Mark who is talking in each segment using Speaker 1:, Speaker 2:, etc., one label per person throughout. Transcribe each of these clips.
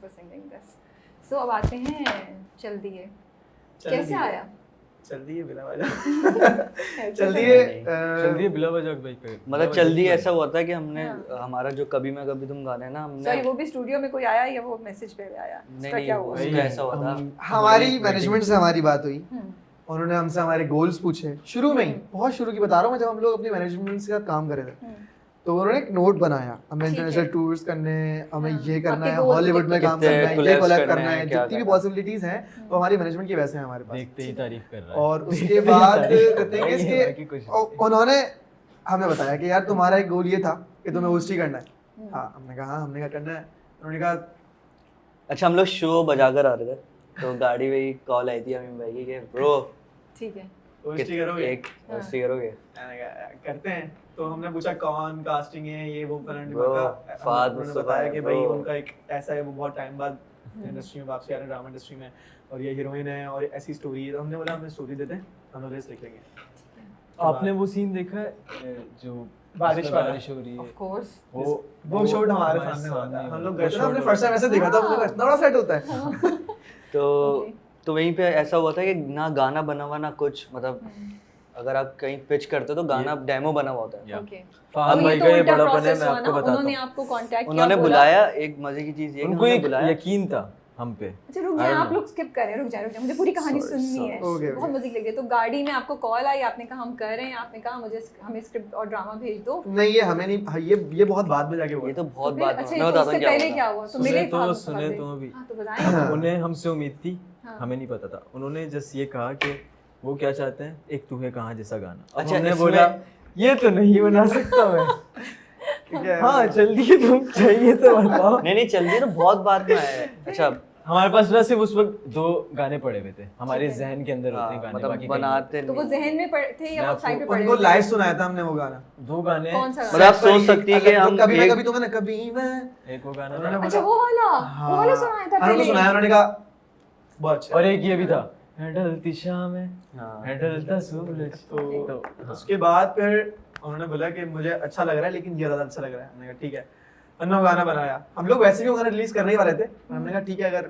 Speaker 1: for singing this. So अब आते हैं चल दिए. कैसे आया?
Speaker 2: चल दिए बिना वजह.
Speaker 1: चल
Speaker 3: चलिए बिला वजह भाई पे
Speaker 4: मतलब चल दिए ऐसा हुआ था कि हमने हमारा जो कभी मैं कभी तुम गाने ना हमने
Speaker 1: सॉरी वो भी स्टूडियो में कोई आया या वो मैसेज पे आया?
Speaker 4: नहीं
Speaker 1: क्या हुआ?
Speaker 4: उसका ऐसा हुआ था.
Speaker 2: हमारी मैनेजमेंट से हमारी बात हुई. उन्होंने हमसे हमारे गोल्स पूछे शुरू में ही, बहुत शुरू की बता रहा हूँ मैं, जब हम लोग अपनी मैनेजमेंट के साथ काम कर रहे थे. तो उन्होंने एक नोट बनाया, हमें इंटरनेशनल टूर्स करने, हमें ये करना है, हॉलीवुड में काम करना है, ये कोलैब करना है, जितनी भी पॉसिबिलिटीज हैं वो हमारी मैनेजमेंट की वैसे हैं हमारे पास.
Speaker 3: देखते ही तारीफ कर रहा है.
Speaker 2: और उसके बाद उन्होंने हमें बताया कि यार तुम्हारा एक गोल ये था कि तुम्हें होस्टी करना है. हाँ हमने कहा हमने क्या करना है. उन्होंने कहा
Speaker 4: अच्छा हम लोग शो बजा कर आ रहे थे तो गाड़ी में कॉल आई थी अमीन भाई की कि ब्रो
Speaker 1: ठीक है
Speaker 2: होस्टी करोगे?
Speaker 4: एक होस्टी करोगे?
Speaker 2: मैंने कहा करते हैं. तो हमने पूछा कौन कास्टिंग है ये वो करंट
Speaker 4: Bro, फाद
Speaker 2: उन्होंने
Speaker 4: मुस्तफा
Speaker 2: बताया
Speaker 4: है,
Speaker 2: कि भाई
Speaker 4: bro.
Speaker 2: उनका एक ऐसा है, वो बहुत टाइम बाद इंडस्ट्री में वापसी आ रहे हैं, ड्रामा इंडस्ट्री में, और ये हीरोइन है और ऐसी स्टोरी है. तो हमने बोला हमें स्टोरी देते हैं, हम लोग लिख लेंगे.
Speaker 3: आपने वो सीन देखा है जो
Speaker 2: बारिश वाला?
Speaker 3: बारिश हो रही है
Speaker 1: ऑफ कोर्स.
Speaker 2: वो शॉट हमारे सामने हुआ था.
Speaker 3: सामने
Speaker 2: हम लोग
Speaker 3: वो
Speaker 2: गए थे ना,
Speaker 3: shot
Speaker 2: हमने
Speaker 3: हुआ
Speaker 2: फर्स्ट टाइम ऐसे देखा था. हम लोग इतना बड़ा सेट होता है.
Speaker 4: तो वहीं पे ऐसा हुआ था कि ना गाना बना हुआ ना कुछ, मतलब अगर आप कहीं पिच करते हो तो गाना डेमो बना हुआ होता है.
Speaker 1: ओके.
Speaker 3: फहद भाई का ये बड़ापन है, मैं आपको बताता
Speaker 1: उन्होंने
Speaker 3: हूँ.
Speaker 1: आपको कांटेक्ट किया,
Speaker 4: उन्होंने बुलाया. एक मजे की चीज ये कि
Speaker 3: उनको
Speaker 4: उन्होंने
Speaker 3: एक
Speaker 4: बुलाया.
Speaker 3: यकीन था हम पे.
Speaker 1: अच्छा रुक जाए, आप लोग स्किप कर रहे हैं, रुक जाए मुझे पूरी कहानी सुननी है.
Speaker 2: Okay.
Speaker 1: बहुत मजे लग रही है. तो गाड़ी में आपको कॉल आई, आपने कहा हम कर रहे हैं, आपने कहा मुझे हमें स्क्रिप्ट और ड्रामा भेज दो.
Speaker 2: नहीं ये हमें नहीं, ये बहुत बाद में जाके हुआ.
Speaker 4: ये तो बहुत
Speaker 1: फिर
Speaker 4: बात
Speaker 1: अच्छा
Speaker 4: मैं
Speaker 1: तो
Speaker 4: बताता
Speaker 1: उससे
Speaker 4: हूँ क्या
Speaker 1: पहले
Speaker 4: हुआ
Speaker 1: क्या
Speaker 4: था.
Speaker 1: हुआ? तो मिले
Speaker 3: सुने तो अभी.
Speaker 1: हाँ तो बताएं.
Speaker 3: उन्हें हमसे उम्मीद थी,
Speaker 1: हाँ.
Speaker 3: हमें नहीं पता था. उन्होंने जस्ट ये कहा कि वो क्या चाहते हैं, एक तू है कहाँ जैसा गाना. अब
Speaker 4: अच्छा,
Speaker 3: हमने
Speaker 4: इसमें-
Speaker 3: बोला ये तो नहीं बना सकता मैं.
Speaker 2: ठीक है.
Speaker 3: हाँ जल्दी तुम चाहिए तो बताओ.
Speaker 4: नहीं चल तो बहुत बाद में आया है. अच्छा
Speaker 3: हमारे पास ना सिर्फ उस वक्त 2 गाने पड़े हुए थे हमारे जहन के अंदर होते हैं गाने,
Speaker 4: मतलब
Speaker 3: बाकी
Speaker 4: बनाते
Speaker 1: तो वो जहन में थे या वो साइड पे पड़े
Speaker 2: उनको
Speaker 1: हुए थे?
Speaker 2: लाइव सुनाया था हमने वो गाना.
Speaker 3: 2 गाने.
Speaker 1: कौन सा
Speaker 4: मतलब
Speaker 1: गाना?
Speaker 4: आप सोच सकती है कि हम
Speaker 2: कभी मैं
Speaker 4: एक-
Speaker 2: कभी तो मैंने कभी मैं
Speaker 3: एक वो गाना
Speaker 2: उन्होंने
Speaker 3: था
Speaker 1: अच्छा वो वाला सुनाया था
Speaker 2: हमने
Speaker 1: पहले.
Speaker 2: सुनाया. उन्होंने कहा बहुत अच्छा.
Speaker 3: और एक ये भी था, है ढलती शाम है,
Speaker 4: हाँ.
Speaker 3: है ढलता सूरज.
Speaker 2: तो
Speaker 3: हाँ.
Speaker 2: उसके बाद फिर उन्होंने बोला कि मुझे अच्छा लग रहा है लेकिन ये ज्यादा अच्छा लग रहा है. हमने कहा ठीक है. हमने वो गाना बनाया. हम लोग वैसे भी वो गाना रिलीज करने ही वाले थे. हमने कहा ठीक है अगर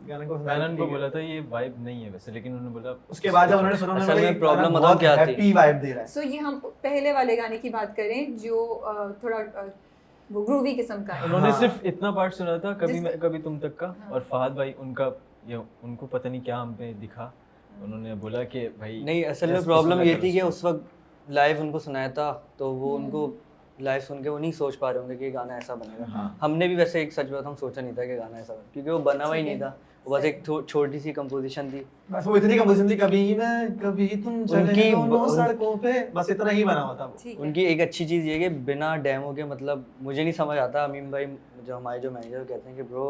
Speaker 2: गाने को
Speaker 3: मैंने उनको बोला था ये वाइब नहीं है वैसे, लेकिन उन्होंने बोला.
Speaker 2: उसके बाद जब उन्होंने सुना
Speaker 4: असल
Speaker 2: उन्होंने
Speaker 4: में
Speaker 2: बोला,
Speaker 4: problem
Speaker 2: गाना
Speaker 4: बताओ
Speaker 2: बहुत
Speaker 4: क्या थी?
Speaker 2: हैप्पी वाइब दे रहा है.
Speaker 1: सो ये हम पहले वाले गाने की बात करें जो थोड़ा वो ग्रूवी किस्म का है.
Speaker 3: उन्होंने
Speaker 2: हाँ.
Speaker 3: सिर्फ इतना पार्ट सुना था, कभी
Speaker 1: जिस-
Speaker 3: मैं कभी तुम तक का.
Speaker 1: हाँ.
Speaker 3: और फहद भाई उनका ये उनको पता नहीं क्या हम पे दिखा. उन्होंने बोला कि भाई
Speaker 4: नहीं असल में
Speaker 3: जस्ट
Speaker 4: प्रॉब्लम
Speaker 3: सुना
Speaker 4: ये
Speaker 3: करो
Speaker 4: थी कि
Speaker 3: उसको.
Speaker 4: उस वक्त लाइव उनको सुनाया था तो वो उनको लाइव सुन के वो नहीं सोच पा रहे होंगे कि ये गाना ऐसा बनेगा.
Speaker 3: हाँ.
Speaker 4: हमने भी वैसे एक सच बात हम सोचा नहीं था कि गाना ऐसा बनेगा क्योंकि वो बना हुआ ही नहीं था. वो बस एक छोटी सी कंपोजिशन थी.
Speaker 2: बस वो इतनी कंपोजिशन थी, कभी मैं कभी तुम चले
Speaker 4: उनकी-
Speaker 2: दोनों सड़कों पे, बस इतना ही बना हुआ था वो.
Speaker 1: ठीक है.
Speaker 4: उनकी एक अच्छी चीज़ ये है कि बिना डेमो के, मतलब मुझे नहीं समझ आता. अमीन भाई जो हमारे जो मैनेजर कहते हैं कि ब्रो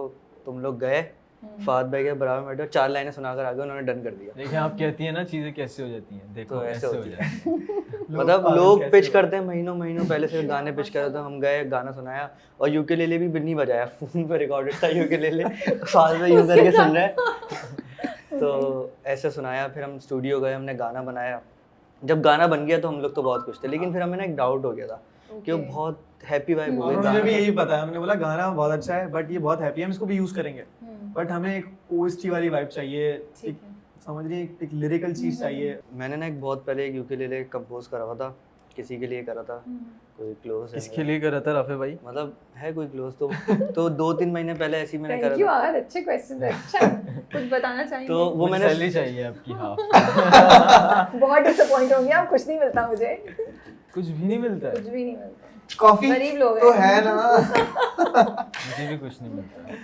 Speaker 4: तुम लोग गए फहद भाई के बराबर में बैठो, 4 लाइनें सुनाकर आ गए, उन्होंने डन कर दिया.
Speaker 3: देखिए आप कहती है ना चीजें कैसे हो जाती हैं, देखो
Speaker 4: तो ऐसे
Speaker 3: ऐसे हो
Speaker 4: होती
Speaker 3: जाती है.
Speaker 4: मतलब
Speaker 2: पागल
Speaker 4: लोग
Speaker 2: कैसे
Speaker 4: पिच
Speaker 2: हो?
Speaker 4: करते हैं महीनों महीनं पहले से गाने पिच करते हैं. हम गए गाना सुनाया और यूकेलेले भी नहीं बजाया, फोन पे रिकॉर्डेड था यूकेलेले. फाल में यूं करके सुन रहे हैं. तो ऐसे सुनाया. फिर हम स्टूडियो गए, हमने गाना बनाया. जब गाना बन गया तो हम लोग तो बहुत खुश थे, लेकिन फिर हमें ना एक डाउट हो गया था कि वो
Speaker 1: Okay.
Speaker 4: बहुत हैप्पी वाइब हो
Speaker 2: और
Speaker 4: गई.
Speaker 2: उन्होंने भी
Speaker 4: गाना-
Speaker 2: यही बताया. हमने बोला गाना बहुत अच्छा है बट ये बहुत हैप्पी है, हम इसको भी यूज करेंगे. बट हमें एक ओएसटी वाली वाइब चाहिए.
Speaker 1: ठीक
Speaker 2: एक
Speaker 1: है.
Speaker 2: समझ रही है, एक लिरिकल चीज चाहिए.
Speaker 4: मैंने ना एक बहुत पहले एक यूकेलेले कंपोज करा हुआ था, किसी के लिए करा था, कोई क्लोज है
Speaker 3: इसके लिए कर रहा था राफे भाई.
Speaker 4: मतलब है कोई क्लोज तो 2-3 महीने पहले ऐसे ही मैंने
Speaker 1: थैंक यू
Speaker 4: करा था.
Speaker 1: आर, अच्छे क्वेश्चन है. अच्छा कुछ बताना चाहिए.
Speaker 4: तो वो
Speaker 3: मुझे
Speaker 4: मैंने
Speaker 3: सैलरी चाहिए आपकी हाफ.
Speaker 1: बहुत डिसअपॉइंट होंगे आप, कुछ नहीं मिलता मुझे,
Speaker 3: कुछ भी नहीं मिलता
Speaker 1: कुछ
Speaker 3: है,
Speaker 1: भी नहीं मिलता.
Speaker 2: कॉफी
Speaker 1: गरीब लोग
Speaker 2: तो
Speaker 1: हैं.
Speaker 2: है ना.
Speaker 3: मुझे भी कुछ नहीं मिलता है.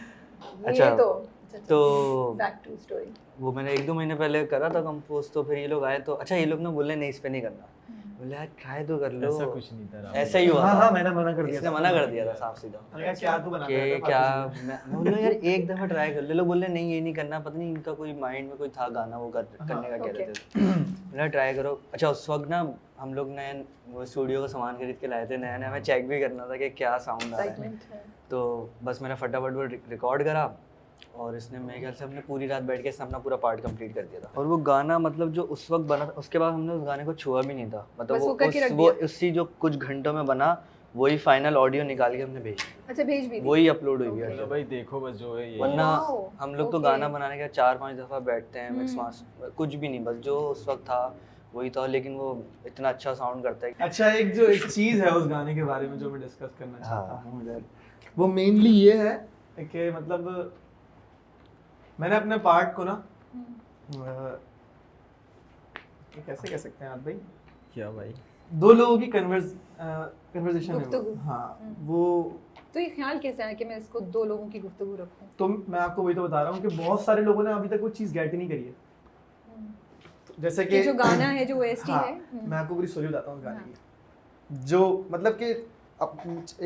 Speaker 4: अच्छा,
Speaker 1: ये तो बैक टू स्टोरी.
Speaker 4: वो मैंने 1-2 महीने पहले करा था कंपोज. तो फिर ये लोग आए तो अच्छा, ये लोग ना बोले नहीं इस पे नहीं करना. बोले यार ट्राई तो कर लो.
Speaker 3: ऐसा कुछ नहीं था राफे.
Speaker 4: ऐसा ही हुआ
Speaker 2: हाँ
Speaker 4: था.
Speaker 2: हाँ मैंने मना कर दिया.
Speaker 4: इसने मना कर दिया था साफ सीधा
Speaker 2: मैंने कहा क्या तू बना
Speaker 4: कि क्या. मैं बोला यार एक दफा ट्राई कर ले. लोग बोले नहीं ये नहीं करना, पता नहीं इनका कोई माइंड में कोई था गाना वो करने का कह रहे थे. मैंने ट्राई करो. अच्छा उस वक्त ना हम लोग नए वो स्टूडियो का सामान खरीद के लाए थे, नया नया. हमें चेक भी करना था कि क्या साउंड आ रहा है.
Speaker 1: एक्साइटमेंट है.
Speaker 4: तो बस मैंने फटाफट वो रिकॉर्ड करा और इसने मेरे ख्याल से हमने पूरी रात बैठ के इसने अपना पूरा पार्ट कंप्लीट कर दिया था. और वो गाना मतलब जो उस वक्त बना था, उसके बाद हमने उस गाने को छुआ भी नहीं था. मतलब
Speaker 1: बस वो करके रख
Speaker 4: वो
Speaker 1: दिया.
Speaker 4: उसी जो कुछ घंटों में बना वही फाइनल ऑडियो निकाल के हमने भेज दी,
Speaker 1: अच्छा भेज भी दी।
Speaker 4: वही अपलोड हुई है।
Speaker 3: चलो भाई देखो बस जो है ये
Speaker 4: वरना
Speaker 1: Wow,
Speaker 4: हम लोग तो
Speaker 1: okay.
Speaker 4: गाना बनाने के 4-5 दफ़ा बैठते हैं, मिक्स मास्टर कुछ भी नहीं, बस जो उस वक्त था वही था, लेकिन वो इतना अच्छा साउंड करता है।
Speaker 2: अच्छा, एक चीज है उस गाने के बारे में जो मैं डिस्कस करना चाहता
Speaker 4: हाँ।
Speaker 2: हूँ इधर, वो मेनली ये है कि मतलब मैंने अपने पार्ट को ना कैसे कह सकते हैं आप भाई,
Speaker 3: क्या भाई,
Speaker 2: दो लोगों की कन्वर्सेशन है
Speaker 1: गुफ्तगू।
Speaker 2: वो। हाँ वो,
Speaker 1: तो ये ख्याल कैसे आया कि मैं इसको दो लोगों की गुफ्तगू रखूं?
Speaker 2: तो मैं आपको वही तो बता रहा हूँ कि बहुत सारे लोगों ने अभी तक वो चीज़ गेट ही नहीं करी है। जैसे
Speaker 1: कि
Speaker 2: कि
Speaker 1: जो गाना है जो OST
Speaker 2: हाँ,
Speaker 1: है।
Speaker 2: मैं आपको पूरी स्टोरी बताता हूँ उस गाने की, जो मतलब कि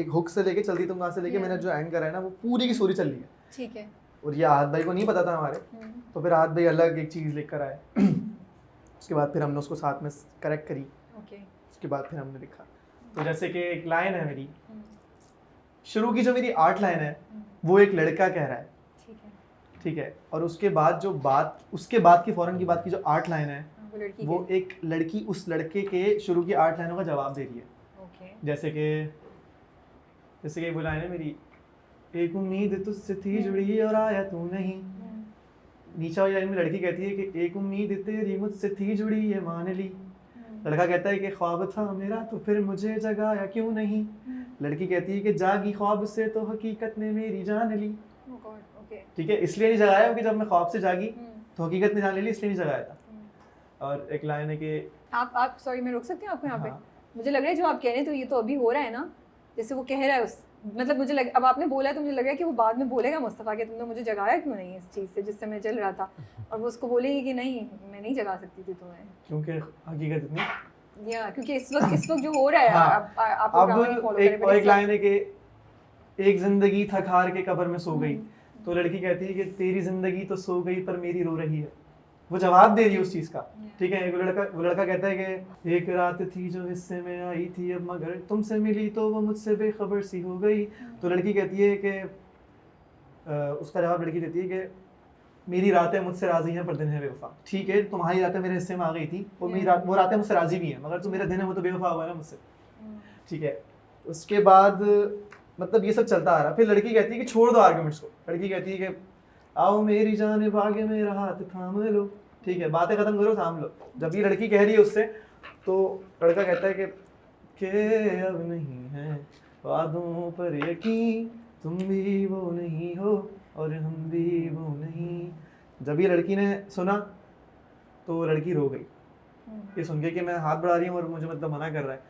Speaker 2: एक हुक से लेके चलती तुम कहाँ से लेके मैंने जो एंड करा है ना, वो पूरी की स्टोरी चल रही है।
Speaker 1: ठीक है।
Speaker 2: और ये आहत भाई को नहीं पता था हमारे, तो फिर आहत भाई अलग एक चीज़ लेकर आए। उसके बाद फिर हमने उसको साथ में करेक्ट करी,
Speaker 1: ओके।
Speaker 2: उसके बाद फिर हमने लिखा। तो जैसे कि एक लाइन है मेरी, शुरू की जो मेरी 8 लाइन है वो एक लड़का कह रहा है,
Speaker 1: ठीक है।
Speaker 2: ठीक है, और उसके बाद जो बात, उसके बाद की फौरन की बात की जो 8 लाइन है,
Speaker 1: वो लड़की
Speaker 2: वो एक लड़की उस लड़के के शुरू की 8 लाइनों का जवाब दे रही है।
Speaker 1: ओके।
Speaker 2: जैसे कि वो लाइन है मेरी, एक उम्मीद तुझसे थी जुड़ी और आया तू नहीं। नीचे वाली लाइन में लड़की कहती है कि एक उम्मीद तेरी मुझसे थी जुड़ी ये मान ली। लड़का कहता है कि ख्वाब था मेरा तो फिर मुझे जगाया क्यों नहीं। लड़की कहती है कि जागी ख्वाब से तो हकीकत ने मेरी जान ली। ठीक है, इसलिए नहीं जगाया क्योंकि जब मैं ख्वाब से जागी तो हकीकत ने जान ली, इसलिए नहीं जगाया था। और एक लाइन है कि
Speaker 1: आप सॉरी मैं रोक सकती हूँ आपको यहाँ पे?
Speaker 2: हाँ।
Speaker 1: मुझे लग रहा है जो आप कह रहे हैं तो ये तो अभी हो रहा है ना, जैसे वो कह रहा है उस मतलब मुझे लग, अब आपने बोला है तो मुझे लग रहा है कि वो बाद में बोलेगा मुस्तफ़ा कि तुमने मुझे जगाया क्यों नहीं इस चीज़ से जिससे मैं चल रहा था, और वो उसको बोलेगी कि नहीं मैं नहीं जगा सकती थी तुम्हें,
Speaker 2: क्योंकि हकीकत इतनी,
Speaker 1: या क्योंकि इस वक्त जो हो रहा है
Speaker 2: हाँ।
Speaker 1: आप ड्रामा नहीं
Speaker 2: अब
Speaker 1: फॉलो
Speaker 2: एक
Speaker 1: करें,
Speaker 2: और एक लाइन है कि एक जिंदगी थक हार के कब्र में सो गई, तो लड़की कहती है कि तेरी जिंदगी तो सो गई पर मेरी रो रही है। वो जवाब दे रही है उस चीज का। ठीक है, वो लड़का कहता है कि एक रात थी जो हिस्से में आई थी, अब मगर तुमसे मिली तो वो मुझसे बेखबर सी हो गई। तो लड़की कहती है कि उसका जवाब लड़की देती है कि मेरी रातें मुझसे राजी हैं पर दिन है बेवफा। ठीक है, तुम्हारी रातें मेरे हिस्से में आ गई थी और वो रातें मुझसे राजी भी हैं, मगर जो मेरा दिन है वो तो बेवफा हुआ है ना मुझसे। ठीक है, उसके बाद मतलब ये सब चलता आ रहा। फिर लड़की कहती है कि छोड़ दो आर्गुमेंट्स को। लड़की कहती है कि आओ मेरी जान भागे मेरा हाथ थाम लो। ठीक है, बातें खत्म करो, थाम लो। जब ये लड़की कह रही है उससे, तो लड़का कहता है कि अब नहीं है वादों पर यकीन, तुम भी वो नहीं हो और हम भी वो नहीं। जब ये लड़की ने सुना तो लड़की रो गई, ये सुन के कि मैं हाथ बढ़ा रही हूँ और मुझे मतलब मना कर रहा है।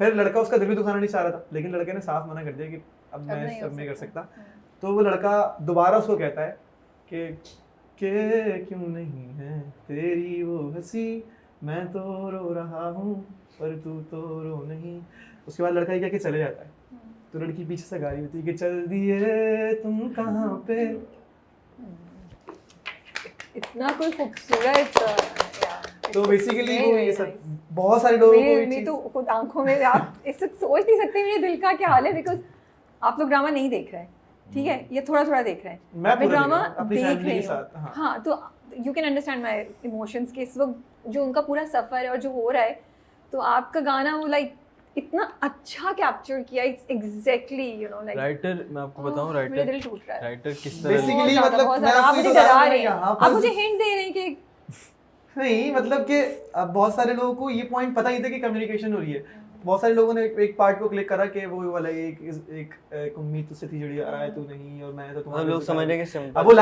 Speaker 2: फिर लड़का उसका दिल भी दुखाना नहीं चाह रहा था, लेकिन लड़के ने साफ मना कर दिया कि अब मैं सब नहीं कर सकता। तो वो लड़का दोबारा उसको कहता है कि क्यों नहीं है तेरी वो हंसी, मैं तो रो रहा हूँ पर तू तो रो नहीं। उसके बाद लड़का ये कह के चले जाता है, तो लड़की पीछे से गा रही होती है कि चल दिए तुम कहाँ पे।
Speaker 1: इतना कोई खूबसूरत
Speaker 2: तो बेसिकली वो ये सब बहुत सारे लोगों को
Speaker 1: मैं तो खुद आंखों में आप इससे सोच नहीं सकते मेरे दिल का क्या हाल है, बिकॉज आप लोग ड्रामा नहीं देख रहे हैं, ठीक है, ये थोड़ा थोड़ा देख रहे हैं, मैं ड्रामा देख रही हूँ। हाँ, तो you can understand my emotions के इस वक्त जो उनका पूरा सफ़र है और जो हो रहा है। तो आपका गाना वो लाइक इतना अच्छा कैप्चर किया, it's exactly you know like
Speaker 3: writer, मैं आपको बताऊं
Speaker 1: मेरा दिल टूट रहा है।
Speaker 3: राइटर किस तरह
Speaker 2: बेसिकली
Speaker 1: बहुत
Speaker 2: मतलब
Speaker 1: ज़्यादा, आप मुझे डरा रहे हैं, आप मुझे हिंट दे रहे हैं कि
Speaker 2: नहीं, मतलब कि अब बहुत सारे लोगों को ये पॉइंट पता ही था कि कम्युनिकेशन हो रही है। बहुत सारे लोगों ने एक पार्ट को क्लिक करा कि वो वाला एक उम्मीद तुझसे थी जुड़ी आ रहा है तू नहीं और मैं तो तुम्हारा
Speaker 4: लोग समझने के
Speaker 2: अब वो